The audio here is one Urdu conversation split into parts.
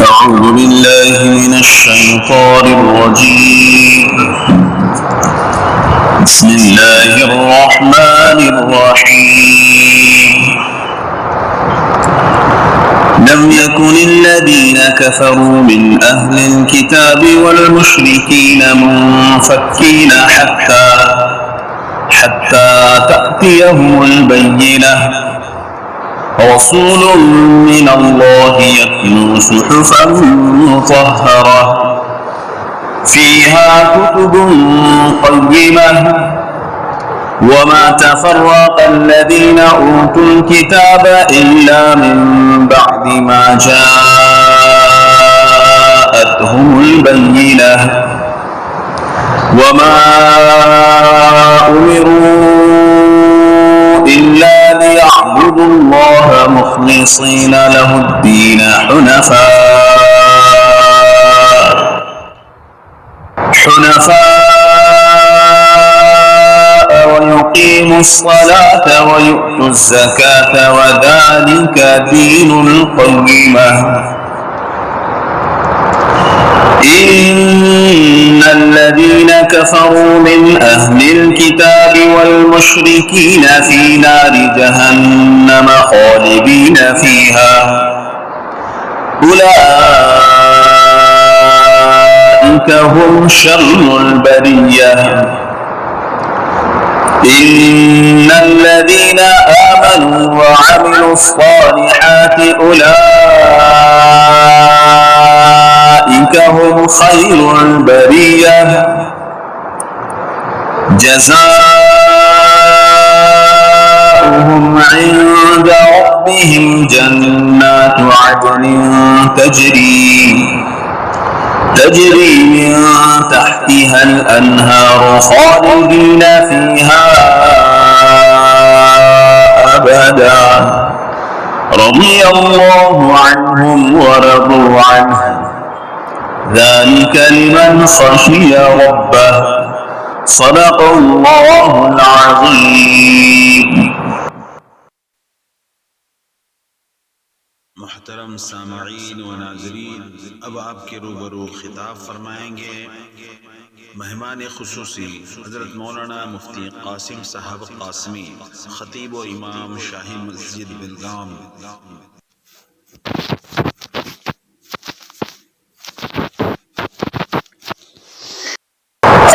أعوذ بالله من الشيطان الرجيم. بسم الله الرحمن الرحيم. لم يكن الذين كفروا من أهل الكتاب والمشركين منفكين حتى تأتيهم البينة. رسول من الله يتلو صحفا مطهرة فيها كتب قيمة. وما تفرق الذين أوتوا الكتاب إلا من بعد ما جاءتهم البينة. وما أمروا إلا ليعبدوا الله مخلصين له الدين حنفاء ويقيموا الصلاة ويؤتوا الزكاة وذلك دين القيمة. إن الذين كفروا من أهل الكتاب والمشركين في نار جهنم خالدين فيها. أولئك هم شر البرية. إن الذين آمنوا وعملوا الصالحات أولئك هم خير البرية. جزاؤهم عند ربهم جنات عدن تجري من تحتها الأنهار خالدين فيها أبدا. رضي الله عنهم ورضوا عنه. ذلك لمن خشي ربه. صدق الله العظيم. محترم سامعین و ناظرین، اب آپ کے روبرو خطاب فرمائیں گے مہمان خصوصی حضرت مولانا مفتی قاسم صاحب قاسمی، خطیب و امام شاہی مسجد بلگام۔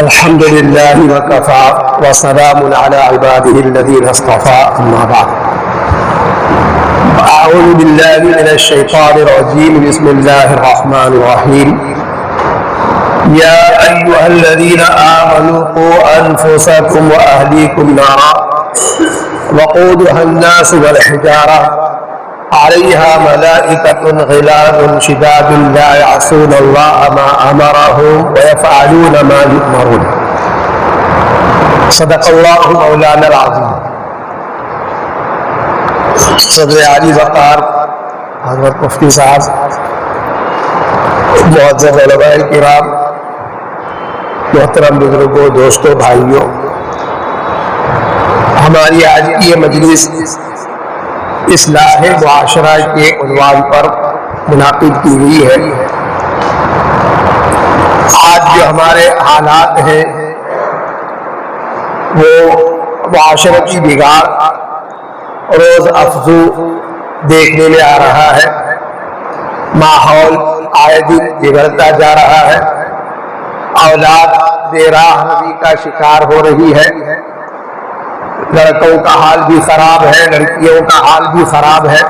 الحمد لله وكفى وسلام على عباده الذين اصطفى. أما بعد، أعوذ بالله من الشيطان الرجيم. بسم الله الرحمن الرحيم. يا أيها الذين آمنوا قوا أنفسكم وأهليكم نارا وقودها الناس والحجارة عليها ملائكة غلاظ شداد لا يعصون الله ما أمرهم ويفعلون ما يؤمرون. صدق الله مولانا العظيم. صدر علی وقار حضرت مفتی صاحب، معزز علماء کرام، محترم بزرگوں، دوستوں، بھائیوں، ہماری آج کی یہ مجلس اصلاح معاشرہ کے عنوان پر منعقد کی گئی ہے۔ آج جو ہمارے حالات ہیں وہ معاشرتی بگاڑ روز افزو دیکھنے میں آ رہا ہے۔ ماحول آئے دن بگڑتا جا رہا ہے۔ اولاد بے راہ روی کا شکار ہو رہی ہے۔ لڑکوں کا حال بھی خراب ہے، لڑکیوں کا حال بھی خراب ہے،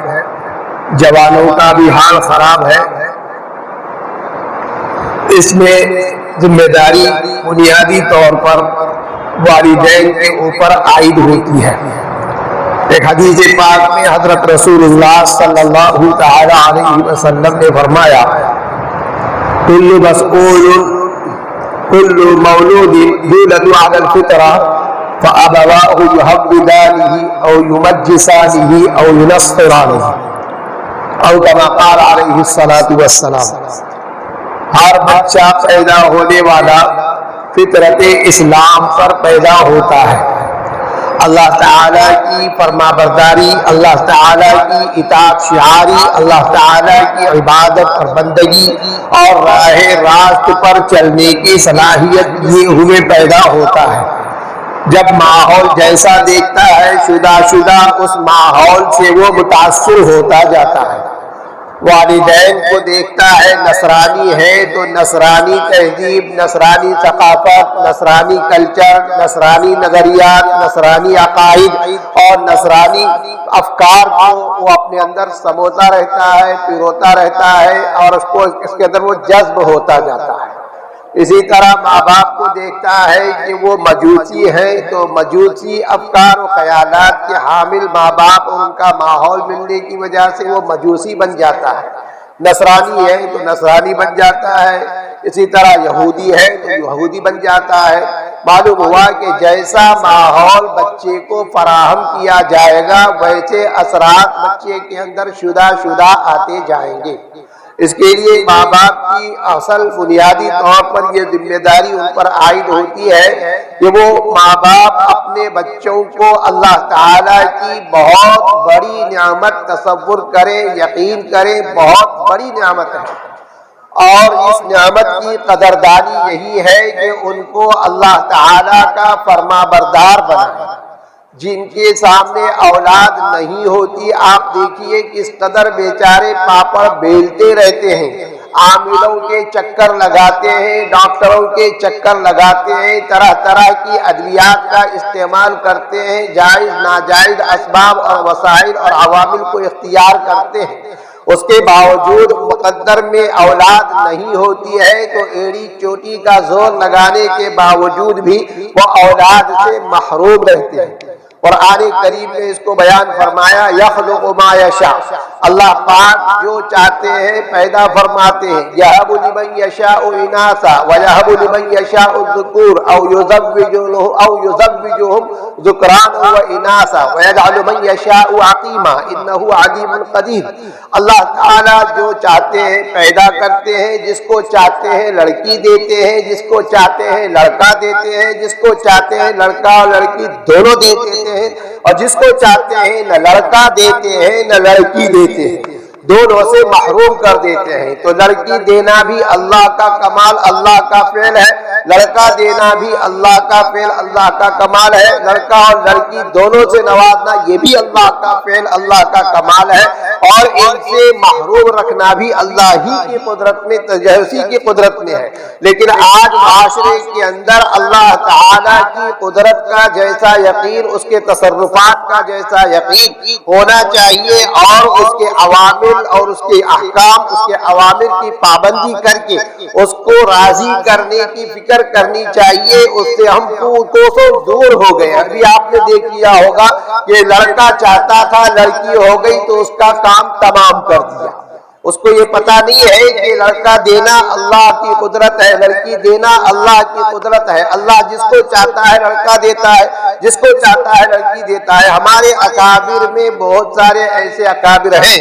جوانوں کا بھی حال خراب ہے۔ اس میں ذمہ داری بنیادی طور پر والدین کے اوپر عائد ہوتی ہے۔ ایک حدیث پاک میں حضرت رسول اللہ صلی اللہ تعالی علیہ وسلم نے فرمایا، کل مولود یولد علی الفطرہ فأبواه يهودانه أو يمجسانه أو ينصرانه، أو كما قال عليه الصلاة والسلام۔ ہر بچہ پیدا ہونے والا فطرت اسلام پر پیدا ہوتا ہے۔ اللہ تعالیٰ کی فرما برداری، اللہ تعالیٰ کی اطاعت شعاری، اللہ تعالیٰ کی عبادت اور بندگی اور راہ راست پر چلنے کی صلاحیت یہ ہوئے پیدا ہوتا ہے۔ جب ماحول جیسا دیکھتا ہے شدہ اس ماحول سے وہ متاثر ہوتا جاتا ہے۔ والدین کو دیکھتا ہے نصرانی ہے تو نصرانی تہذیب، نصرانی ثقافت، نصرانی کلچر، نصرانی نظریات، نصرانی عقائد اور نصرانی افکار کو وہ اپنے اندر سموتا رہتا ہے، پیروتا رہتا ہے اور اس کے اندر وہ جذب ہوتا جاتا ہے۔ اسی طرح ماں باپ کو دیکھتا ہے کہ وہ مجوسی ہیں تو مجوسی افکار و خیالات کے حامل ماں باپ اور ان کا ماحول ملنے کی وجہ سے وہ مجوسی بن جاتا ہے۔ نصرانی ہے تو نصرانی بن جاتا ہے، اسی طرح یہودی ہے تو یہودی بن جاتا ہے۔ معلوم ہوا کہ جیسا ماحول بچے کو فراہم کیا جائے گا ویسے اثرات بچے کے اندر شدہ آتے جائیں گے۔ اس کے لیے ماں باپ کی اصل بنیادی طور پر یہ ذمہ داری ان پر عائد ہوتی ہے کہ وہ ماں باپ اپنے بچوں کو اللہ تعالیٰ کی بہت بڑی نعمت تصور کریں، یقین کریں، بہت بڑی نعمت ہے، اور اس نعمت کی قدردانی یہی ہے کہ ان کو اللہ تعالیٰ کا فرما بردار بنائیں۔ جن کے سامنے اولاد نہیں ہوتی آپ دیکھیے کس قدر بیچارے پاپڑ بیلتے رہتے ہیں، عاملوں کے چکر لگاتے ہیں، ڈاکٹروں کے چکر لگاتے ہیں، طرح طرح کی ادویات کا استعمال کرتے ہیں، جائز ناجائز اسباب اور وسائل اور عوامل کو اختیار کرتے ہیں۔ اس کے باوجود مقدر میں اولاد نہیں ہوتی ہے تو ایڑی چوٹی کا زور لگانے کے باوجود بھی وہ اولاد سے محروم رہتے ہیں۔ قرآن کریم نے اس کو بیان فرمایا، یخلق ما یشاء، اللہ پاک جو چاہتے ہیں پیدا فرماتے ہیں، یہب لمن یشاء اناثا ویہب لمن یشاء الذکور او یزوجہم ذکرانا واناثا ویجعل من یشاء عقیما انہ علیم قدیر۔ اللہ تعالیٰ جو چاہتے ہیں پیدا کرتے ہیں، جس کو چاہتے ہیں لڑکی دیتے ہیں، جس کو چاہتے ہیں لڑکا دیتے ہیں، جس کو چاہتے ہیں لڑکا اور لڑکی دونوں دیتے ہیں، اور جس کو چاہتے ہیں نہ لڑکا دیتے ہیں نہ لڑکی دیتے ہیں، دونوں سے محروم کر دیتے ہیں۔ تو لڑکی دینا بھی اللہ کا کمال، اللہ کا فعل ہے، لڑکا دینا بھی اللہ کا فعل، اللہ کا کمال ہے، لڑکا اور لڑکی دونوں سے نوازنا یہ بھی اللہ کا فعل، اللہ کا کمال ہے، اور ان سے محروم رکھنا بھی اللہ ہی کی قدرت میں، تجسسی کی قدرت میں ہے۔ لیکن آج معاشرے کے اندر اللہ تعالیٰ کی قدرت کا جیسا یقین، اس کے تصرفات کا جیسا یقین ہونا چاہیے، اور اس کے عوامل اور اس کے احکام، اس کے عوامل کی پابندی کر کے اس کو راضی کرنے کی فکر کرنی چاہیے، اس سے ہم کوسوں دور ہو گئے۔ ابھی آپ نے دیکھ لیا ہوگا کہ لڑکا چاہتا تھا لڑکی ہو گئی تو اس کا کام تمام کر دیا۔ اس کو یہ پتا نہیں ہے کہ لڑکا دینا اللہ کی قدرت ہے، لڑکی دینا اللہ کی قدرت ہے۔ اللہ جس کو چاہتا ہے لڑکا دیتا ہے، جس کو چاہتا ہے لڑکی دیتا ہے۔ ہمارے اکابر میں بہت سارے ایسے اکابر ہیں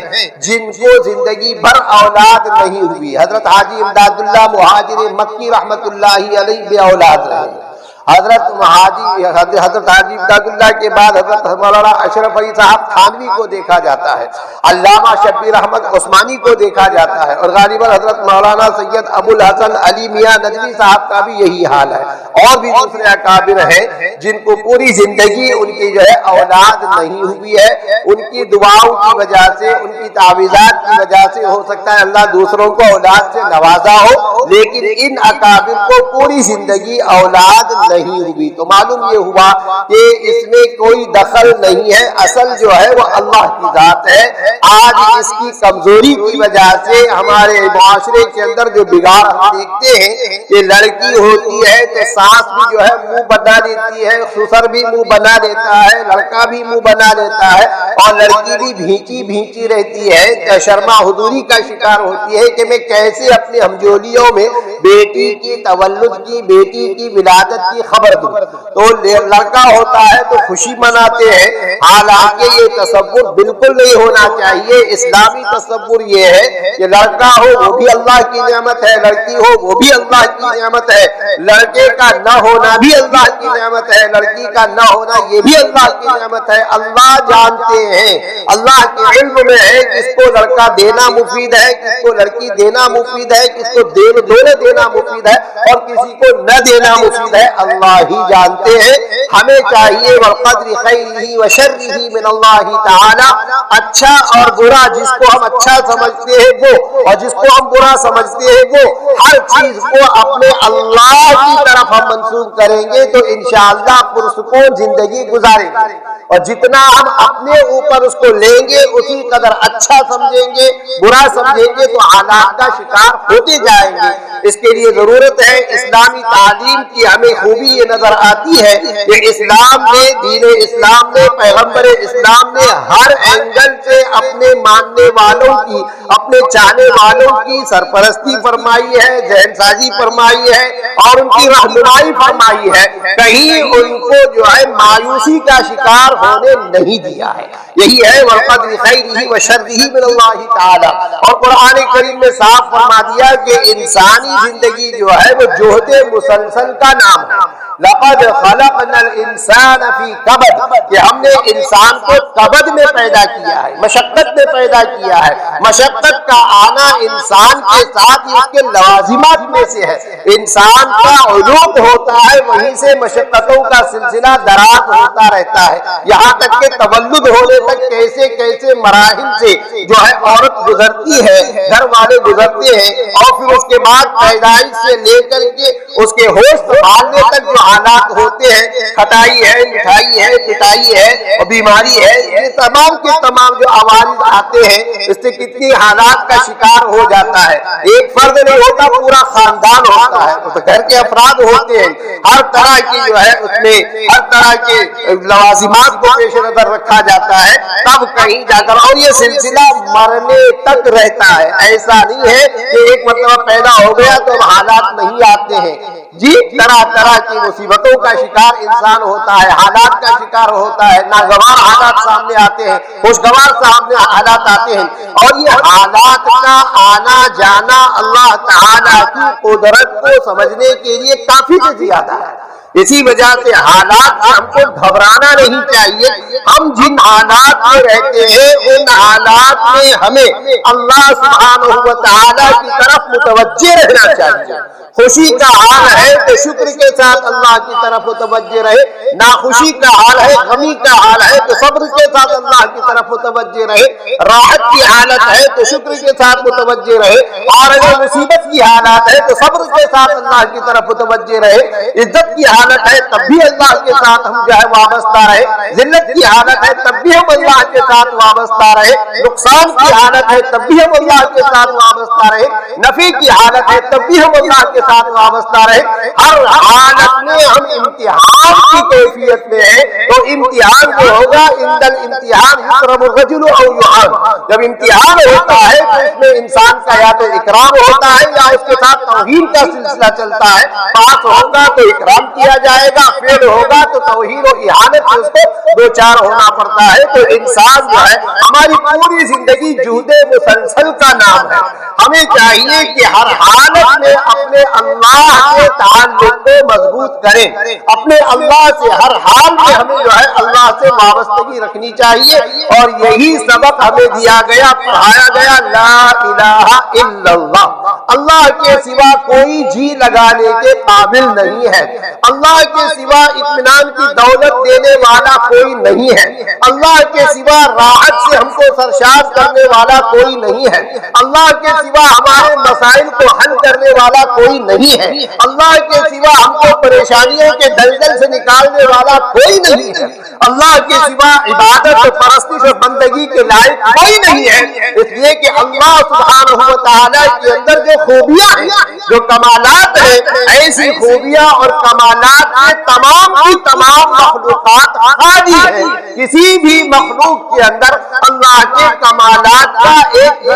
جن کو زندگی بھر اولاد نہیں ہوئی۔ حضرت حاجی امداد اللہ مہاجر مکی رحمت اللہ علیہ بے اولاد رہے۔ حضرت حاجی امداد اللہ کے بعد حضرت مولانا اشرف علی صاحب تھانوی کو دیکھا جاتا ہے، علامہ شبیر احمد عثمانی کو دیکھا جاتا ہے، اور غالباً حضرت مولانا سید ابو الحسن علی میاں ندوی صاحب کا بھی یہی حال ہے، اور بھی دوسرے اکابر ہیں جن کو پوری زندگی ان کی جو ہے اولاد نہیں ہوئی ہے۔ ان کی دعاؤں کی وجہ سے، ان کی تعویذات کی وجہ سے ہو سکتا ہے اللہ دوسروں کو اولاد سے نوازا ہو، لیکن ان اکابر کو پوری زندگی اولاد نہیں ہوئی۔ تو معلوم یہ ہوا کہ اس میں کوئی دخل نہیں ہے، اصل جو ہے وہ اللہ کی ذات ہے۔ آج اس کی کمزوری کی وجہ سے ہمارے معاشرے کے اندر جو بگاڑ ہم دیکھتے ہیں کہ لڑکی ہوتی ہے تو سانس بھی جو ہے منہ بنا لیتی ہے، سسر بھی منہ بنا لیتا ہے، لڑکا بھی منہ بنا لیتا ہے، اور لڑکی بھی بھینچی بھینچی رہتی ہے، شرما حضوری کا شکار ہوتی ہے کہ میں کیسے اپنے ہمجولیوں میں بیٹی کی تولد کی، بیٹی کی ولادت کی کی خبر دوں۔ تو لڑکا ہوتا ہے تو خوشی مناتے ہیں، حالانکہ یہ تصور بالکل نہیں ہونا چاہیے۔ اسلامی تصور یہ ہے کہ لڑکا ہو وہ بھی اللہ کی نعمت ہے، لڑکی ہو وہ بھی اللہ کی نعمت ہے، لڑکے کا نہ ہونا بھی اللہ کی نعمت ہے، لڑکی کا نہ ہونا یہ بھی اللہ کی نعمت ہے۔ اللہ جانتے ہیں، اللہ کے علم میں ہے کس کو لڑکا دینا مفید ہے، کس کو لڑکی دینا مفید ہے، کس کو دونوں دینا مفید ہے اور کسی کو نہ دینا مفید ہے، اللہ ہی جانتے ہیں۔ ہمیں چاہیے وَالْقَدْرِ خَيْرِهِ وَشَرِّهِ مِنَ اللَّهِ تعالی، اچھا اور برا جس کو ہم اچھا سمجھتے ہیں وہ اور جس کو ہم برا سمجھتے ہیں وہ، ہر چیز کو اپنے اللہ کی طرف ہم منسوب کریں گے تو انشاءاللہ پرسکون زندگی گزاریں گے، اور جتنا ہم اپنے اوپر اس کو لیں گے اسی قدر اچھا سمجھیں گے، برا سمجھیں گے تو حالات کا شکار ہوتے جائیں گے۔ اس کے لیے ضرورت ہے اسلامی تعلیم کی۔ ہمیں خوبی یہ نظر آتی ہے کہ اسلام نے، دین اسلام نے، پیغمبر اسلام نے ہر اینگل سے اپنے ماننے والوں کی، اپنے چاہنے والوں کی سرپرستی فرمائی ہے، ذہن سازی فرمائی ہے اور ان کی رہنمائی فرمائی ہے، کہیں ان کو جو ہے مایوسی کا شکار ہونے نہیں دیا ہے۔ یہی ہے وَالْقَدْرِ خَيْرِهِ وَشَرِّهِ مِنَ اللَّهِ تعالی۔ اور قرآن کریم میں صاف فرما دیا کہ انسانی زندگی جو ہے وہ جہد مسلسل کا نام ہے۔ لَقَدْ خَلَقْنَا الْإِنسَانَ فِي كَبَدٍ، کہ ہم نے انسان کو کبد میں پیدا کیا ہے، مشقت میں پیدا کیا ہے۔ مشقت کا آنا انسان کے ساتھ اس کے لوازمات میں سے ہے۔ انسان کا علوم ہوتا ہے، وہیں سے مشقتوں کا سلسلہ دراز ہوتا رہتا ہے، یہاں تک کہ تولد ہونے تک کیسے کیسے مراحل سے جو ہے عورت گزرتی ہے، گھر والے گزرتے ہیں، اور پھر اس کے بعد پیدائش سے لے کر کے اس کے ہوش سنبھالنے تک جو حالات ہوتے ہیں، کھٹائی ہے، مٹھائی ہے، پٹائی ہے اور بیماری ہے، یہ تمام کے تمام جو عوارض آتے ہیں اس سے کتنی حالات کا شکار ہو جاتا ہے۔ ایک فرد نہیں ہوتا، پورا خاندان ہوتا ہے، تو گھر کے افراد ہوتے ہیں، ہر طرح کی جو ہے اس میں ہر طرح کے لوازمات کو پیش نظر رکھا جاتا ہے، تب کہیں جا کر، اور یہ سلسلہ مرنے تک رہتا ہے۔ ایسا نہیں ہے کہ ایک مرتبہ پیدا ہو گیا تو حالات نہیں آتے ہیں، جی طرح طرح کی مصیبتوں کا شکار انسان ہوتا ہے، حالات کا شکار ہوتا ہے، ناگوار حالات سامنے آتے ہیں، خوشگوار سامنے حالات آتے ہیں، اور یہ حالات کا آنا جانا اللہ تعالی کی قدرت کو سمجھنے کے لیے کافی سے زیادہ ہے۔ اسی وجہ سے حالات ہم کو گھبرانا نہیں چاہیے۔ ہم جن حالات میں رہتے ہیں ان حالات میں ہمیں اللہ سبحانہ و تعالی کی طرف متوجہ رہنا چاہیے۔ خوشی کا حال ہے تو شکر کے ساتھ اللہ کی طرف متوجہ رہے، ناخوشی کا حال ہے، غمی کا حال ہے تو صبر کے ساتھ اللہ کی طرف متوجہ رہے، راحت کی حالت ہے تو شکر کے ساتھ متوجہ رہے، اور اگر مصیبت کی حالات ہے تو صبر کے ساتھ اللہ کی طرف متوجہ رہے، عزت کی حالت ہے تب بھی اللہ کے ساتھ ہم جو ہے وابستہ رہے، ذلت کی حالت ہے تب بھی ہم اللہ کے ساتھ وابستہ رہے، نقصان کی حالت ہے تب بھی ہم اللہ کے ساتھ وابستہ رہے، نفع کی حالت ہے تب بھی ہم اللہ کے ساتھ وابستہ رہے۔ ہر حالت میں ہم امتحان کی کیفیت میں ہیں، تو امتحان جو ہوگا عند الامتحان یکرم الرجل او یعان، جب امتحان ہوتا ہے تو اس میں انسان کا یا تو اکرام ہوتا ہے یا اس کے ساتھ توہین کا سلسلہ چلتا ہے۔ پاس ہوگا تو اکرام کیا جائے گا، فیل ہوگا تو توہین و اہانت سے اس کو دو چار ہونا پڑتا ہے۔ تو انسان جو ہے ہماری پوری زندگی جہد مسلسل کا نام ہے۔ ہمیں چاہیے کہ ہر حالت میں اپنے اللہ کے تعلق کو مضبوط کریں، اپنے اللہ سے ہر حال میں ہمیں جو ہے اللہ سے وابستگی رکھنی چاہیے، اور یہی سبق ہمیں دیا گیا، پڑھایا گیا، لا الہ الا اللہ، اللہ کے سوا کوئی جی لگانے کے قابل نہیں ہے، اللہ کے سوا اطمینان کی دولت دینے والا کوئی نہیں ہے، اللہ کے سوا راحت سے ہم کو سرشار کرنے والا کوئی نہیں ہے، اللہ کے سوا ہمارے مسائل کو حل کرنے والا کوئی نہیں ہے، اللہ کے سوا ہم کو پریشانیوں کے دلدل سے نکالنے والا کوئی نہیں ہے، اللہ کے سوا عبادت و پرستش و بندگی کے لائق کوئی نہیں ہے۔ اس لیے کہ اللہ سبحانہ و تعالی کے اندر جو خوبیاں ہیں، جو کمالات ہیں، ایسی خوبیاں اور کمالات میں تمام کی تمام مخلوقات خالی ہیں۔ کسی بھی مخلوق کے اندر اللہ کے کمالات کا ایک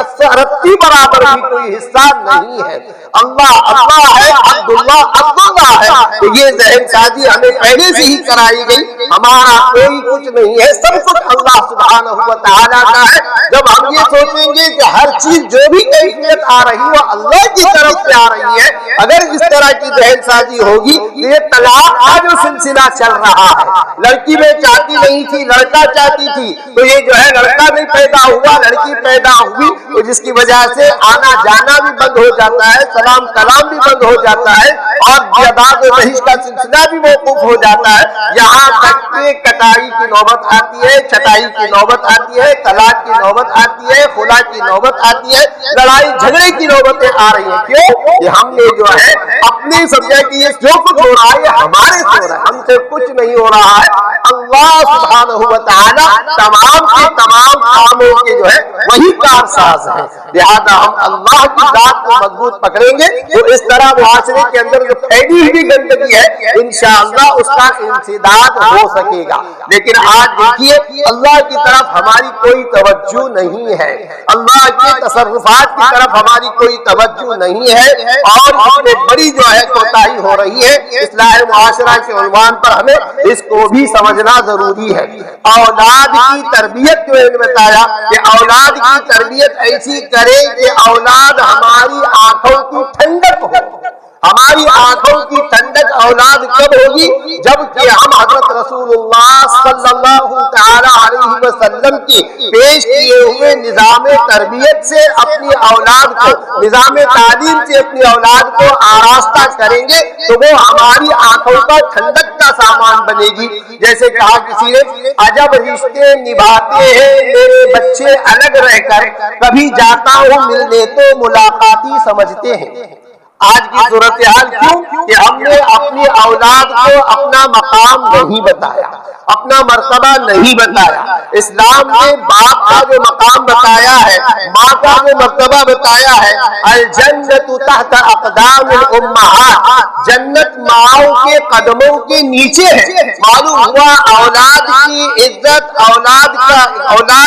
رتی برابر بھی کوئی حصہ نہیں ہے۔ اللہ اللہ ہے، عبداللہ عبداللہ ہے، یہ ذہن سازی ہمیں پہلے سے ہی کرائی گئی۔ ہمارا کوئی کچھ نہیں ہے، سب کچھ اللہ سبحانہ و تعالیٰ کا ہے۔ جب ہم یہ سوچیں گے کہ ہر چیز جو بھی کیفیت آ رہی وہ اللہ کی طرف سے آ رہی ہے، اگر اس طرح کی ذہن سازی ہوگی تو یہ طلاق کا جو سلسلہ چل رہا ہے، لڑکی میں چاہتی نہیں تھی، لڑکا چاہتی تھی، تو یہ جو ہے لڑکا نہیں پیدا ہوا، لڑکی پیدا ہوئی، تو جس کی وجہ سے آنا جانا بھی بند ہو جاتا ہے، سلام کلام بھی بند ہو جاتا ہے، اور جائیداد و دہیج کا سلسلہ بھی موقوف ہو جاتا ہے۔ یہاں تک کہ کٹائی کی نوبت آتی ہے، چھٹائی کی نوبت آتی ہے، طلاق کی نوبت آتی ہے، خلا کی نوبت آتی ہے، لڑائی جھگڑے کی نوبتیں آ رہی ہیں۔ کیوں کہ ہم نے جو ہے اپنے سمجھا کہ یہ جو کچھ ہو رہا ہے یہ ہمارے سے ہو رہا ہے، ہم سے کچھ نہیں ہو رہا ہے۔ اللہ سبحانہ و تعالی تمام کے تمام کاموں کے جو ہے وہی کارساز ہے، لہذا ہم اللہ کی ذات کو مضبوط پکڑیں گے تو اس طرح معاشرے کے اندر جو پھیلی ہوئی گندگی ہے انشاءاللہ اس کا انسداد ہو سکے گا۔ لیکن آج دیکھیے اللہ کی طرف ہماری کوئی توجہ نہیں ہے، اللہ کے تصرفات کی طرف ہماری کوئی توجہ نہیں ہے، اور اس میں بڑی جو ہے کوتاہی ہو رہی ہے۔ اصلاح معاشرہ کے عنوان پر ہمیں اس کو بھی سمجھنا ضروری ہے۔ اولاد کی تربیت جو نے بتایا کہ اولاد کی تربیت ایسی کرے کہ اولاد ہماری آنکھوں کی ٹھنڈک ہو۔ ہماری آنکھوں کی ٹھنڈک اولاد کب ہوگی؟ جب کہ ہم حضرت رسول اللہ صلی اللہ تعالی علیہ وسلم کی پیش کیے ہوئے نظام تربیت سے اپنی اولاد کو، نظام تعلیم سے اپنی اولاد کو آراستہ کریں گے تو وہ ہماری آنکھوں کا ٹھنڈک کا سامان بنے گی۔ جیسے کہا کسی نے، عجب رشتے نبھاتے ہیں میرے بچے الگ رہ کر، کبھی جاتا ہوں ملنے تو ملاقاتی سمجھتے ہیں۔ آج کی صورتحال کیوں کہ ہم نے اپنی اولاد کو اپنا مقام نہیں بتایا، اپنا مرتبہ نہیں بتایا۔ اسلام نے باپ کا جو مقام بتایا ہے، ماں کا جو مرتبہ بتایا ہے، الجنت تحت اقدام الامہات، جنت ماؤں کے قدموں کے نیچے ہے۔ معلوم ہوا اولاد کی عزت، اولاد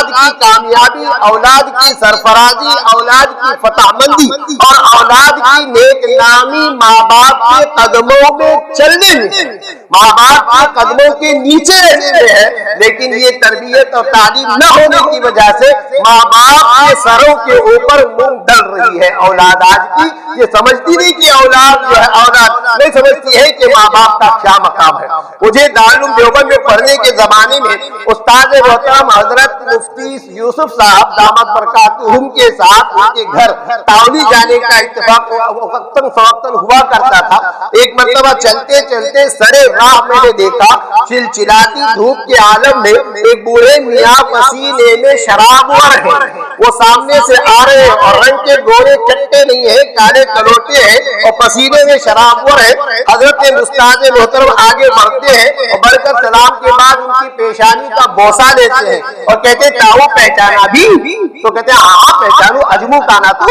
کی کامیابی، اولاد کی سرفرازی، اولاد کی فتح مندی اور اولاد کی نیک نامی ماں باپ کے قدموں میں چلنے میں، ماں باپ کے قدموں کے نیچے رہنے میں ہے۔ لیکن یہ تربیت اور تعلیم نہ ہونے کی وجہ سے ماں باپ کے سروں کے اوپر مونگ ڈل رہی ہے۔ اولاد آج کی یہ سمجھتی نہیں کہ اولاد جو ہے، اولاد نہیں سمجھتی ہے کہ ماں باپ کا کیا مقام ہے۔ مجھے دارالعلوم دیوبند میں پڑھنے کے زمانے میں استاد محترم حضرت مفتی یوسف صاحب دامت برکاتہم کے ساتھ ان کے گھر تاولی جانے کا اتفاق فوقتاً ہوا کرتا تھا۔ ایک مرتبہ چلتے چلتے سرے راہ میں نے دیکھا چلچلاتی دھوپ کے عالم میں ایک بوڑھے میاں پسینے میں شرابور ہیں، وہ سامنے سے آ رہے ہیں اور رنگ کے گورے چٹے نہیں ہیں، کالے کلوٹے ہیں اور پسینے میں شرابور ہیں۔ حضرت استاد محترم آگے بڑھتے ہیں اور بڑھ کر سلام کے بعد ان کی پیشانی کا بوسہ لیتے ہیں اور کہتے تاؤ پہچانا بھی؟ تو کہتے ہیں ہاں پہچانو، اجمو کانا تو،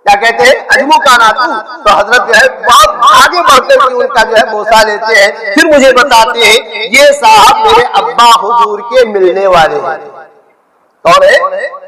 کیا کہتے ہیں اجمو کانا تو حضرت جو ہے بہت آگے بڑھ کر کے ان کا جو ہے بوسہ لیتے ہیں۔ پھر مجھے بتاتے ہیں یہ صاحب میرے ابا حضور کے ملنے والے ہیں۔ اور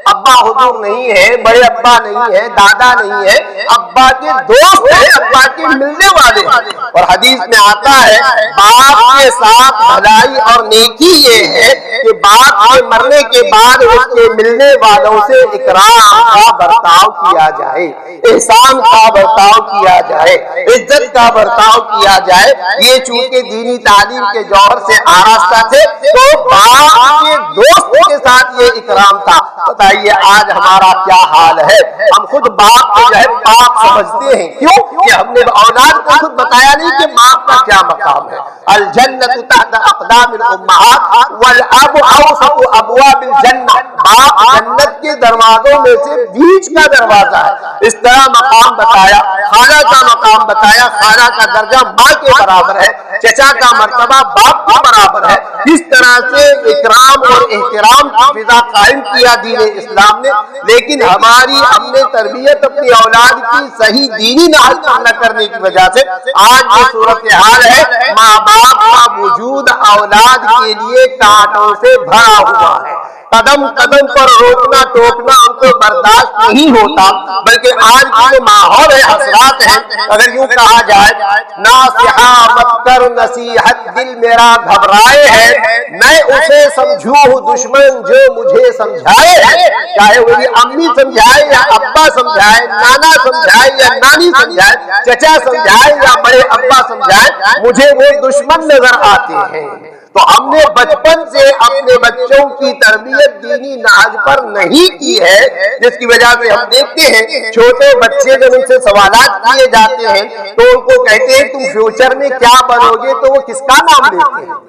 ابا حضور نہیں ہے، بڑے ابا نہیں ہے، دادا نہیں ہے، ابا کے دوست ہیں، ابا کے ملنے والے ہیں۔ اور حدیث میں آتا ہے باپ کے ساتھ بھلائی اور نیکی یہ ہے کہ باپ کے مرنے کے بعد اس کے ملنے والوں سے اکرام کا برتاؤ کیا جائے، احسان کا برتاؤ کیا جائے، عزت کا برتاؤ کیا جائے۔ یہ چونکہ دینی تعلیم کے جوہر سے آراستہ تھے تو باپ کے دوست کے ساتھ یہ اکرام تھا۔ بتائیے آج ہمارا کیا حال ہے؟ ہم خود باپ کو جو ہے باپ سمجھتے ہیں، کیوں کہ ہم نے اولاد کو خود بتایا نہیں کہ باپ کا کیا مقام ہے۔ الجنت تحت اقدام الامہات والاب اوسط ابواب الجنہ، باپ جنت کے دروازوں میں سے بیچ کا دروازہ ہے۔ اس طرح مقام بتایا، خالہ کا مقام بتایا، خالہ کا درجہ ماں کے برابر ہے، چچا کا مرتبہ باپ کے برابر ہے۔ اس طرح سے اکرام اور احترام کی فضا قائم کیا دین اسلام نے، لیکن ہماری ہم نے تربیت اپنی اولاد کی صحیح دینی نہج نہ کرنے کی وجہ سے آج یہ صورتحال ہے۔ ماں باپ کا وجود اولاد کے لیے کانٹوں سے بھرا ہوا ہے۔ قدم قدم پر روکنا ٹوکنا ان کو برداشت نہیں ہوتا، بلکہ آج کے ماحول ہے، حسرات ہیں، اگر یوں کہا جائے ناصحہ مت کر نصیحت دل میرا گھبرائے ہے، میں اسے سمجھوں دشمن جو مجھے سمجھائے ہے، چاہے وہ امی سمجھائے یا ابا سمجھائے، نانا سمجھائے یا نانی سمجھائے، چچا سمجھائے یا بڑے ابا سمجھائے، مجھے وہ دشمن نظر آتے ہیں۔ تو ہم نے بچپن سے اپنے بچوں کی تربیت دینی نہج پر نہیں کی ہے، جس کی وجہ سے ہم دیکھتے ہیں چھوٹے بچے جب ان سے سوالات کیے جاتے ہیں تو ان کو کہتے ہیں تم فیوچر میں کیا بنو گے، تو وہ کس کا نام لیتے ہیں؟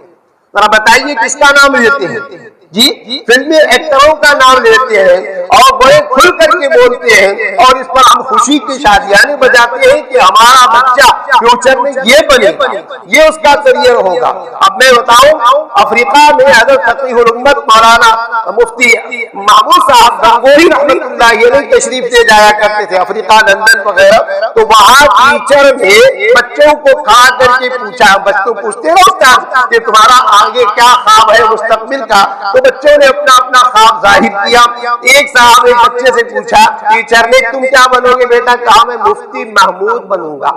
ذرا بتائیے کس کا نام لیتے ہیں؟ جی فلمی ایکٹروں کا نام لیتے ہیں اور بڑے کھل کر کے بولتے ہیں، اور اس پر ہم خوشی کی شادیاں بجاتے ہیں کہ ہمارا بچہ فیوچر میں یہ بنے گا، یہ اس کا کریئر ہوگا۔ اب میں بتاؤں افریقہ میں حضرت تقی الامت مولانا مفتی محمود صاحب گنگوہی رحمۃ اللہ علیہ تشریف لے جایا کرتے تھے افریقہ، لندن وغیرہ، تو وہاں ٹیچر نے بچوں کو کھا کر کے پوچھا، بچوں پوچھتے ہیں استاد کہ تمہارا آگے کیا خواب ہے مستقبل کا، تو بچوں نے اپنا اپنا خواب ظاہر کیا۔ ایک صاحب ایک بچے سے پوچھا ٹیچر نے تم کیا بنو گے بیٹا؟ کہا میں مفتی محمود بنوں گا۔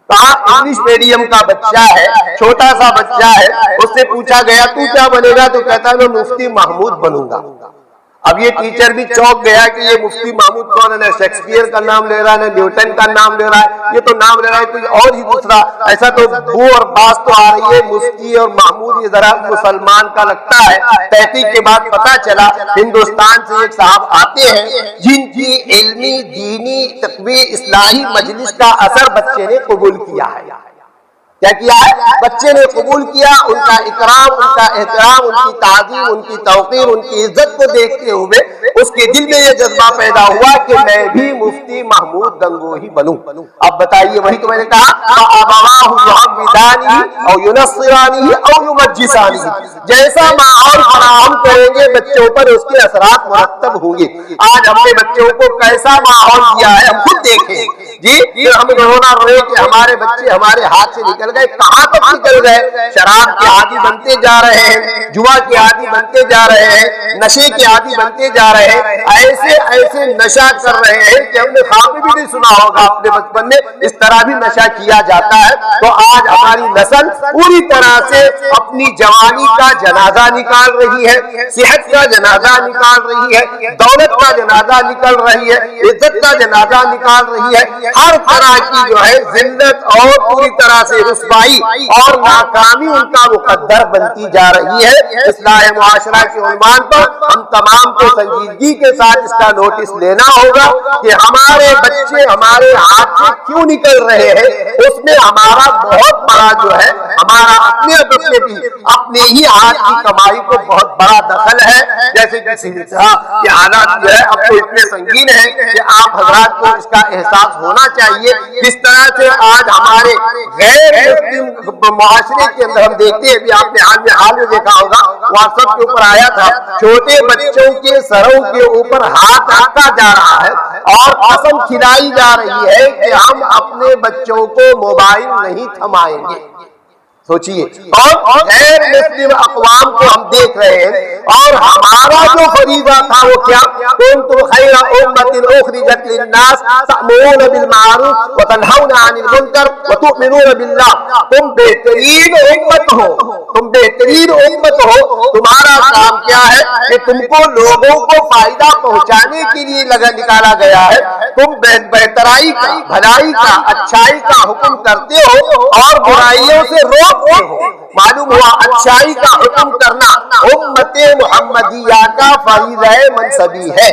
کہا انگلش میڈیم کا بچہ ہے، چھوٹا سا بچہ ہے، اس سے پوچھا گیا تو کیا بنے گا؟ تو کہتا ہے میں مفتی محمود بنوں گا۔ اب یہ ٹیچر بھی چونک گیا کہ یہ مفتی محمود کون ہے، نہ شیکسپیئر کا نام لے رہا ہے، نہ نیوٹن کا نام لے رہا ہے، یہ تو نام لے رہا ہے کوئی اور ہی دوسرا۔ ایسا تو بو اور باس تو آ رہی ہے، مفتی اور محمود یہ ذرا مسلمان کا لگتا ہے۔ تحقیق کے بعد پتا چلا ہندوستان سے ایک صاحب آتے ہیں جن کی علمی دینی تقوی اصلاحی مجلس کا اثر بچے نے قبول کیا ہے۔ کیا کیا ہے؟ بچے نے قبول کیا۔ ان کا اکرام، ان کا احترام، ان کی تعظیم، ان کی توقیر، ان کی عزت کو دیکھتے ہوئے اس کے دل میں یہ جذبہ پیدا ہوا کہ میں بھی مفتی محمود گنگوہی بنوں۔ اب بتائیے، وہی تو میں نے کہا فَأَبَوَاهُ يُحَوِّدَانِهِ أَوْ يُنَصِّرَانِهِ أَوْ يُمَجِّسَانِهِ، جیسا ماحول فراہم کریں گے بچوں پر اس کے اثرات مرتب ہوں گے۔ آج ہم نے بچوں کو کیسا ماحول دیا ہے ہم خود دیکھیں جی، ہم رونا روئے کہ ہمارے بچے ہمارے ہاتھ سے نکل گئے، کہاں تک نکل گئے؟ شراب کے عادی بنتے جا رہے ہیں، جوا کے عادی بنتے جا رہے ہیں، نشے کے عادی بنتے جا رہے ہیں، ایسے ایسے نشہ کر رہے ہیں کہ ہم نے خواب میں بھی نہیں سنا ہوگا اپنے بچپن میں اس طرح بھی نشہ کیا جاتا ہے۔ تو آج ہماری نسل پوری طرح سے اپنی جوانی کا جنازہ نکال رہی ہے، صحت کا جنازہ نکال رہی ہے، دولت کا جنازہ نکال رہی ہے، عزت کا جنازہ نکال رہی ہے، ہر طرح کی جو ہے ذلت اور پوری طرح سے رسوائی اور ناکامی ان کا مقدر بنتی جا رہی ہے۔ اصلاح معاشرہ کے عنوان پر ہم تمام کو سنجیدگی کے ساتھ اس کا نوٹس لینا ہوگا کہ ہمارے بچے ہمارے ہاتھ سے کیوں نکل رہے ہیں، اس میں ہمارا بہت بڑا جو ہے ہمارا اپنے ہی ہاتھ کی کمائی کو بہت بڑا دخل ہے۔ جیسے کسی نے کہا کہ حالات جو ہے اب تو اتنے سنگین ہیں کہ آپ حضرات کو اس کا احساس ہونا چاہیے۔ جس طرح سے آج ہمارے غیر مسلم معاشرے کے اندر ہم دیکھتے ہیں، بھی آپ نے حال میں دیکھا ہوگا واٹس ایپ کے اوپر آیا تھا، چھوٹے بچوں کے سروں کے اوپر ہاتھ رکھا جا رہا ہے اور قسم کھلائی جا رہی ہے کہ ہم اپنے بچوں کو موبائل نہیں تھمائیں گے۔ سوچئے، اور غیر مسلم اقوام کو ہم دیکھ رہے ہیں، اور ہمارا جو فریضہ تھا وہ کیا؟ کنتم خیر امۃ اخرجت للناس تأمرون بالمعروف وتنہون عن المنکر وتؤمنون باللہ۔ تم بہترین امت ہو، تم بہترین امت ہو۔ تمہارا کام کیا ہے کہ تم کو لوگوں کو فائدہ پہنچانے کے لیے نکالا گیا ہے۔ تم بہترائی کا، بھلائی کا، اچھائی کا حکم کرتے ہو اور برائیوں سے روک ہو۔ معلوم ہوا اچھائی کا حکم کرنا امت محمدیہ کا فریضہ منصبی ہے۔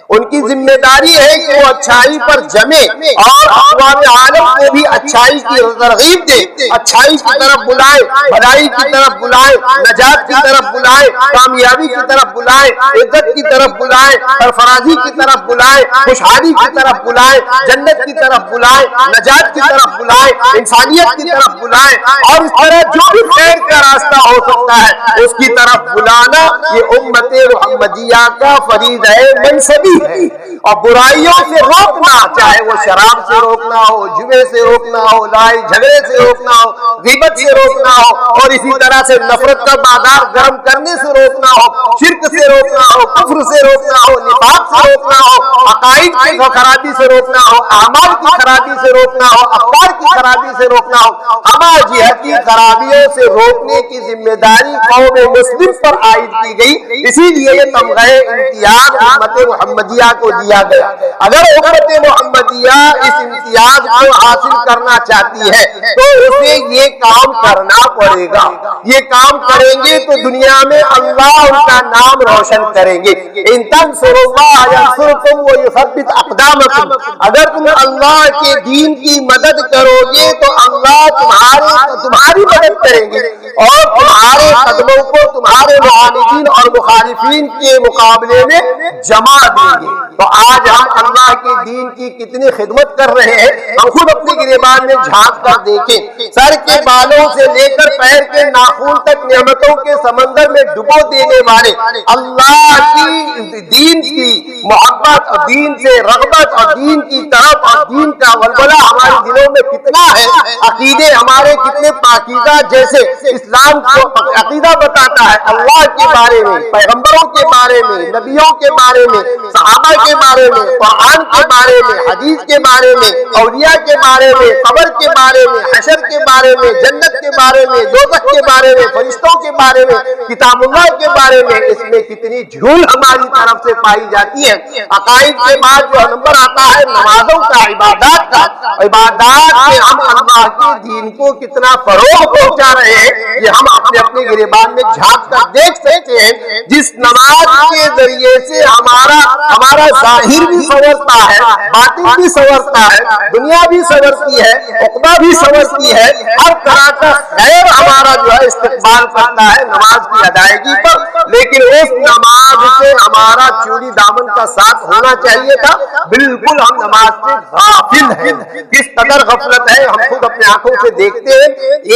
ان کی ذمہ داری ہے کہ وہ اچھائی پر جمے اور اقوام عالم کو بھی اچھائی کی ترغیب دے، اچھائی کی طرف بلائے، بھلائی کی طرف بلائے، نجات کی طرف بلائے، کامیابی کی طرف بلائے، عزت کی طرف بلائے، سرفرازی کی طرف بلائے، خوشحالی کی طرف بلائے، جنت کی طرف بلائے، نجات کی طرف بلائے، انسانیت کی طرف بلائے، اور اس طرح جو بھی خیر کا راستہ ہو سکتا ہے اس کی طرف بلانا یہ امت محمدیہ کا فریضہ منصبی ہے. اور برائیوں سے روکنا، چاہے وہ شراب سے روکنا ہو، جوے سے روکنا ہو، لڑائی جھگڑے سے روکنا ہو، غیبت سے روکنا ہو، اور اسی طرح سے نفرت کا بازار گرم کرنے سے روکنا ہو، شرک سے روکنا ہو، کفر سے روکنا ہو، نفاق سے روکنا ہو، عقائد کی خرابی سے روکنا ہو، اعمال کی خرابی سے روکنا ہو، افکار کی خرابی سے روکنا ہو. ہمارا جہتی خرابیوں سے روکنے کی ذمہ داری قوم مسلم پر عائد کی گئی. اسی لیے یہ تمغہ امتیاز امت محمدیہ کو دیا گیا. اگر امت محمدیہ اس امتیاز کو حاصل کرنا چاہتی ہے تو اسے یہ کام کرنا پڑے گا. یہ کام کریں گے تو دنیا میں اللہ ان کا نام روشن کریں گے. ان تنصروا اللہ ینصرکم ویثبت اقدامکم. اگر تم اللہ کے دین کی مدد کرو گے تو اللہ تمہاری مدد کریں گے اور تمہارے قدموں کو تمہارے معاندین اور مخالفین کے مقابلے میں جمع دیں گے. تو آج ہم اللہ کے دین کی کتنی خدمت کر رہے ہیں. ہم خود اپنے گریبان میں جھانک کر دیکھیں. سر کے بالوں سے لے کر پیر کے ناخن تک نعمتوں کے سمندر میں ڈبو دینے والے اللہ کی دین کی محبت اور دین سے رغبت اور دین کی طرف اور دین کا ولولہ ہمارے دلوں میں کتنا ہے. عقیدے ہمارے کتنے پاکیزہ، جیسے اسلام کو عقیدہ بتاتا ہے اللہ کے بارے میں، پیغمبروں کے بارے میں، نبیوں کے بارے میں، صحابہ کے بارے میں، قرآن کے بارے میں، حدیث کے بارے میں، اولیاء کے بارے میں، قبر کے بارے میں، حشر کے بارے میں، جنت کے بارے میں، دوزخ کے بارے میں، فرشتوں کے بارے میں، کتاب اللہ کے بارے میں. اس میں کتنی جھول ہماری طرف سے پائی جاتی ہے. عقائد کے بعد جو نمبر آتا ہے نمازوں کا، عبادات کا. عبادات میں ہم اللہ کے دین کو کتنا فروغ پہنچا رہے ہیں یہ ہم اپنے گریبان میں جھانک کر دیکھ سکتے ہیں. جس نماز کے ذریعے سے ہمارا ظاہر بھی سنورتا ہے، باطن بھی سنورتا ہے، دنیا بھی سنورتی ہے، عقبہ بھی سنورتی ہے، ہر طرح کا خیر ہمارا جو ہے استقبال کرتا ہے نماز کی ادائیگی پر. لیکن اس نماز سے ہمارا چوری دامن کا ساتھ ہونا چاہیے تھا. بالکل ہم نماز سے غافل ہیں. کس قدر غفلت ہے ہم خود اپنے آنکھوں سے دیکھتے ہیں.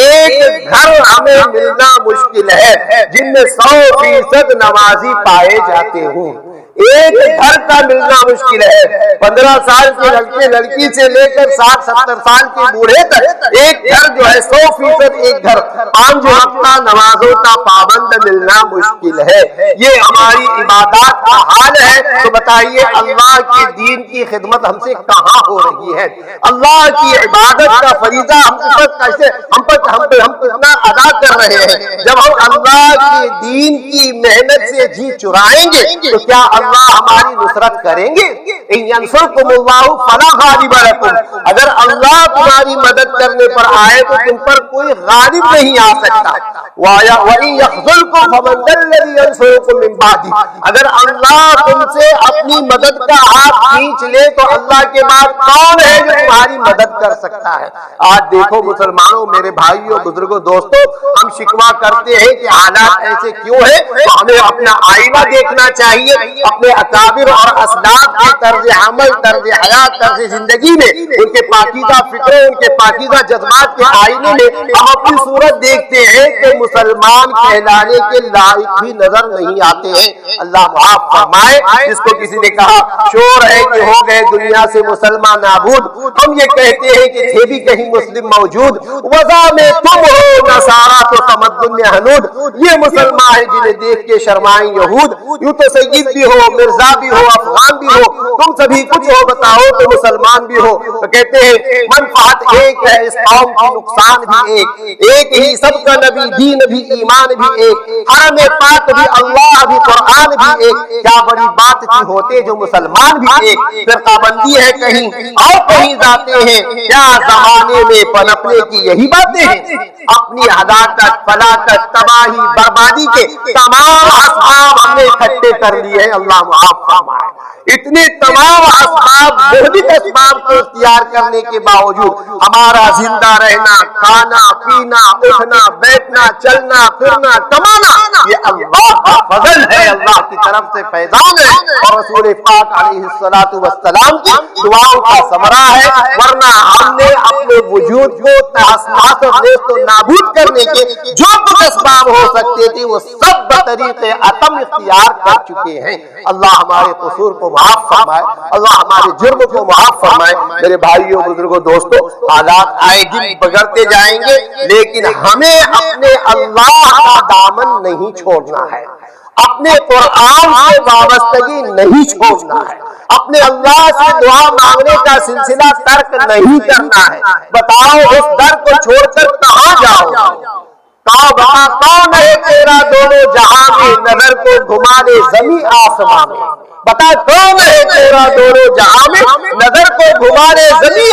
ایک گھر ہمیں ملنا مشکل ہے جن میں 100% نمازی پائے جاتے ہوں. ایک گھر کا ملنا مشکل ہے. 15 سال کے لڑکے لڑکی سے لے کر 60-70 سال کے بوڑھے تک ایک گھر جو ہے 100% ایک گھر 5 وقتہ نمازوں کا پابند ملنا مشکل ہے. یہ ہماری عبادات کا حال ہے. تو بتائیے اللہ کے دین کی خدمت ہم سے کہاں ہو رہی ہے؟ اللہ کی عبادت کا فریضہ ہم کتنا ادا کر رہے ہیں؟ جب ہم اللہ کے دین کی محنت سے جی چرائیں گے تو کیا اللہ ہماری نصرت کریں گے؟ ان ینصرکم اللہ فلا غالب لکم. اگر اللہ تمہاری مدد کرنے پر آئے تو تم پر کوئی غالب نہیں آ سکتا. وَإِن يَخْذُلْكُمْ فَمَنْ ذَا الَّذِي يَنصُرُكُم مِّن بَعْدِهِ. اگر اللہ تم سے اپنی مدد کا ہاتھ کھینچ لے تو اللہ کے بعد کون ہے جو تمہاری مدد کر سکتا ہے؟ آج دیکھو مسلمانوں، میرے بھائیوں، بزرگوں، دوستوں، ہم شکوہ کرتے ہیں کہ حالات ایسے کیوں ہیں. تو ہمیں اپنا آئینہ دیکھنا چاہیے. اپنے اکابر اور اسلاف کے طرز عمل، طرز حیات، طرز زندگی میں، ان کے پاکیزہ فکروں، ان کے پاکیزہ جذبات کے آئینے میں ہم اپنی صورت دیکھتے ہیں کہ مسلمان کہلانے کے لائق بھی نظر نہیں آتے ہیں. اللہ معاف فرمائے. جس کو کسی نے کہا شور ہے کہ ہو گئے دنیا سے مسلمان نابود، ہم یہ کہتے ہیں کہ تھے بھی کہیں مسلم موجود. وضع میں تم ہو نصارا تو تمدن میں حنود. یہ مسلمان ہیں جنہیں دیکھ کے شرمائیں یہود. یوں تو سید بھی ہو، مرزا بھی ہو، افغان بھی ہو، تم سبھی کچھ ہو، بتاؤ تو مسلمان بھی ہو. تو کہتے ہیں منفعت ایک ہے، اس قوم کی نقصان بھی ایک ہی سب کا نبی، دین بھی، ایمان بھی ایک، حرم پاک بھی، اللہ بھی، قرآن بھی ایک. کیا بڑی بات تھی ہوتے جو مسلمان بھی ایک. فرقہ بندی ہے کہیں اور کہیں جاتے ہیں، کیا زمانے میں پنپنے کی یہی باتیں ہیں. اپنی ہلاکت، فلاکت، تباہی، بربادی کے تمام اسباب ہم نے اکٹھے کر لیے ہیں. اللہ معاف فرمائے. اتنے تمام اسباب، مہلک اسباب کو اختیار کرنے کے باوجود ہمارا زندہ رہنا، کھانا پینا، اٹھنا بیٹھنا، چلنا پھرنا، کمانا، یہ اللہ کا فضل ہے، اللہ کی طرف سے فیضان ہے. اور رسول پاک علیہ الصلوۃ والسلام کی دعاؤں کا ثمرہ ہے، ورنہ ہم نے اپنے وجود کو تحس نحس و نیست و نابود کرنے کے جو کچھ اسباب ہو سکتے تھے وہ سب بطریق عتم اختیار کر چکے ہیں۔ اللہ ہمارے قصور کو معاف فرمائے، اللہ ہمارے جرم کو معاف فرمائے۔ میرے بھائیوں، بزرگوں، دوستوں، حالات آئے دن بگڑتے جائیں گے، لیکن ہمیں اپنے اللہ کا دامن نہیں چھوڑنا ہے، اپنے قرآن سے وابستگی نہیں چھوڑنا ہے، اپنے اللہ سے دعا مانگنے کا سلسلہ ترک نہیں کرنا ہے۔ بتاؤ اس در کو چھوڑ کر کہاں جاؤ؟ کون ہے تیرا دونوں جہاں میں، نظر کو گھما دے زمین آسمان میں؟ بتا کون ہے تیرا دونوں جہاں میں، نظر کو گھما دے زمین